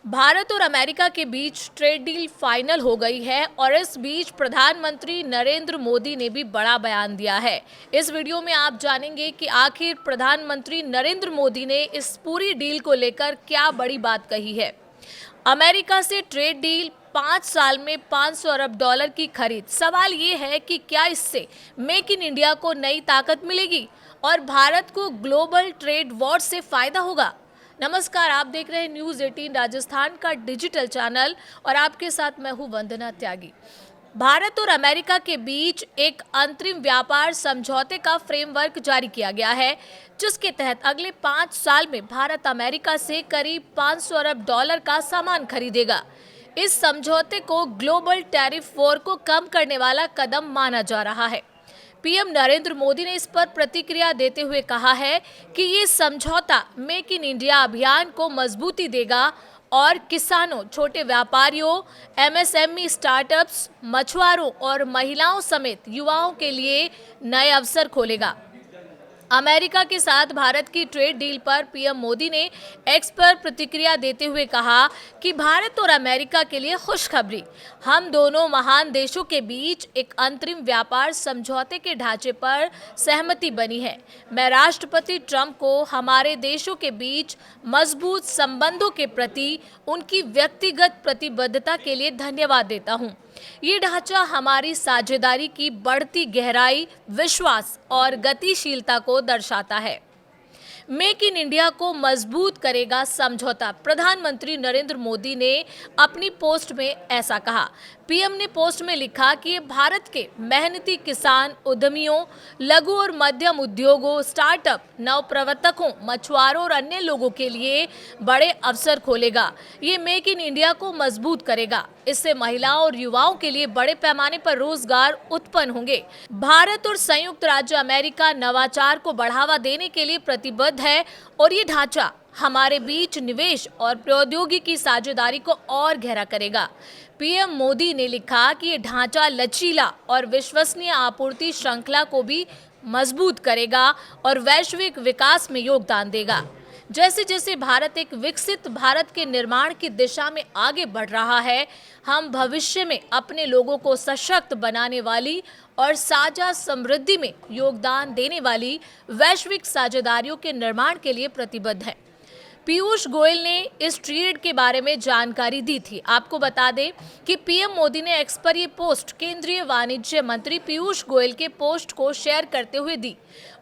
भारत और अमेरिका के बीच trade deal final हो गई है और इस बीच प्रधानमंत्री नरेंद्र मोदी ने भी बड़ा बयान दिया है। इस वीडियो में आप जानेंगे कि आखिर प्रधानमंत्री नरेंद्र मोदी ने इस पूरी डील को लेकर क्या बड़ी बात कही है। अमेरिका से ट्रेड डील 5 साल में $500 अरब की खरीद। सवाल ये है कि क्या इससे मेक इन इंडिया को नई ताकत मिलेगी और भारत को ग्लोबल ट्रेड वॉर से फायदा होगा। नमस्कार, आप देख रहे हैं न्यूज़ 18 राजस्थान का डिजिटल चैनल और आपके साथ मैं हूं वंदना त्यागी। भारत और अमेरिका के बीच एक अंतरिम व्यापार समझौते का फ्रेमवर्क जारी किया गया है, जिसके तहत अगले 5 साल में भारत अमेरिका से करीब $500 अरब का सामान खरीदेगा। इस समझौते को ग्लोबल टैरिफ वॉर को कम करने वाला कदम माना जा रहा है। पीएम नरेंद्र मोदी ने इस पर प्रतिक्रिया देते हुए कहा है कि ये समझौता मेक इन इंडिया अभियान को मजबूती देगा और किसानों, छोटे व्यापारियों, एमएसएमई स्टार्टअप्स, मछुआरों और महिलाओं समेत युवाओं के लिए नए अवसर खोलेगा। अमेरिका के साथ भारत की ट्रेड डील पर पीएम मोदी ने एक्स पर प्रतिक्रिया देते हुए कहा कि भारत और अमेरिका के लिए खुशखबरी, हम दोनों महान देशों के बीच एक अंतरिम व्यापार समझौते के ढांचे पर सहमति बनी है। मैं राष्ट्रपति ट्रंप को हमारे देशों के बीच मजबूत संबंधों के प्रति उनकी व्यक्तिगत प्रतिबद्धता के लिए धन्यवाद देता हूं। ये ढांचा हमारी साझेदारी की बढ़ती गहराई, विश्वास और गतिशीलता को दर्शाता है। मेक इन इंडिया को मजबूत करेगा समझौता। प्रधानमंत्री नरेंद्र मोदी ने अपनी पोस्ट में ऐसा कहा। पीएम ने पोस्ट में लिखा कि ये भारत के मेहनती किसान, उद्यमियों, लघु और मध्यम उद्योगों, स्टार्टअप, नवप्रवर्तकों, मछुआरों और अन्य लोगों के लिए बड़े अवसर खोलेगा। ये मेक इन इंडिया को मजबूत करेगा। इससे महिलाओं और युवाओं के लिए बड़े पैमाने पर रोजगार उत्पन्न होंगे। भारत और संयुक्त राज्य अमेरिका नवाचार को बढ़ावा देने के लिए प्रतिबद्ध है और ये ढांचा हमारे बीच निवेश और प्रौद्योगिकी साझेदारी को और गहरा करेगा। पीएम मोदी ने लिखा कि ये ढांचा लचीला और विश्वसनीय आपूर्ति श्रृंखला को भी मजबूत करेगा और वैश्विक विकास में योगदान देगा। जैसे जैसे भारत एक विकसित भारत के निर्माण की दिशा में आगे बढ़ रहा है, हम भविष्य में अपने लोगों को सशक्त बनाने वाली और साझा समृद्धि में योगदान देने वाली वैश्विक साझेदारियों के निर्माण के लिए प्रतिबद्ध हैं। पीयूष गोयल ने इस ट्रेड के बारे में जानकारी दी थी। आपको बता दें कि पीएम मोदी ने एक्स पर ये पोस्ट केंद्रीय वाणिज्य मंत्री पीयूष गोयल के पोस्ट को शेयर करते हुए दी।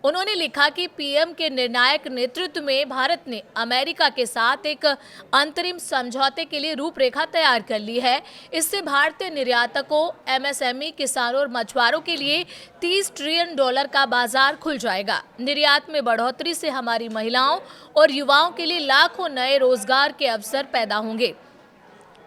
उन्होंने लिखा कि पीएम के निर्णायक नेतृत्व में भारत ने अमेरिका के साथ एक अंतरिम समझौते के लिए रूपरेखा तैयार कर ली है। इससे भारतीय निर्यातकों, एमएसएमई, किसानों और मछुआरों के लिए $30 ट्रिलियन का बाजार खुल जाएगा। निर्यात में बढ़ोतरी से हमारी महिलाओं और युवाओं के लिए लाखों नए रोजगार के अवसर पैदा होंगे।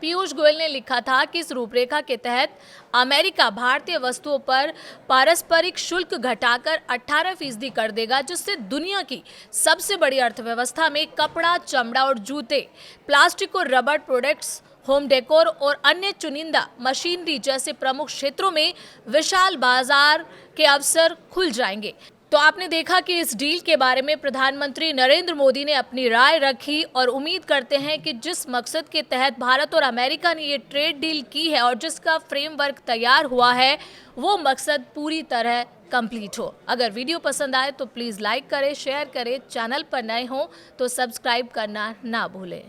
पीयूष गोयल ने लिखा था कि इस रूपरेखा के तहत अमेरिका भारतीय वस्तुओं पर पारस्परिक शुल्क घटाकर 18% कर देगा, जिससे दुनिया की सबसे बड़ी अर्थव्यवस्था में कपड़ा, चमड़ा और जूते, प्लास्टिक और रबर प्रोडक्ट्स, होम डेकोर और अन्य चुनिंदा मशीनरी जैसे प्रमुख क्षेत्रों में विशाल बाजार के अवसर खुल जाएंगे। तो आपने देखा कि इस डील के बारे में प्रधानमंत्री नरेंद्र मोदी ने अपनी राय रखी और उम्मीद करते हैं कि जिस मकसद के तहत भारत और अमेरिका ने ये ट्रेड डील की है और जिसका फ्रेमवर्क तैयार हुआ है, वो मकसद पूरी तरह कंप्लीट हो। अगर वीडियो पसंद आए तो प्लीज़ लाइक करें, शेयर करें, चैनल पर नए हों तो सब्सक्राइब करना ना भूलें।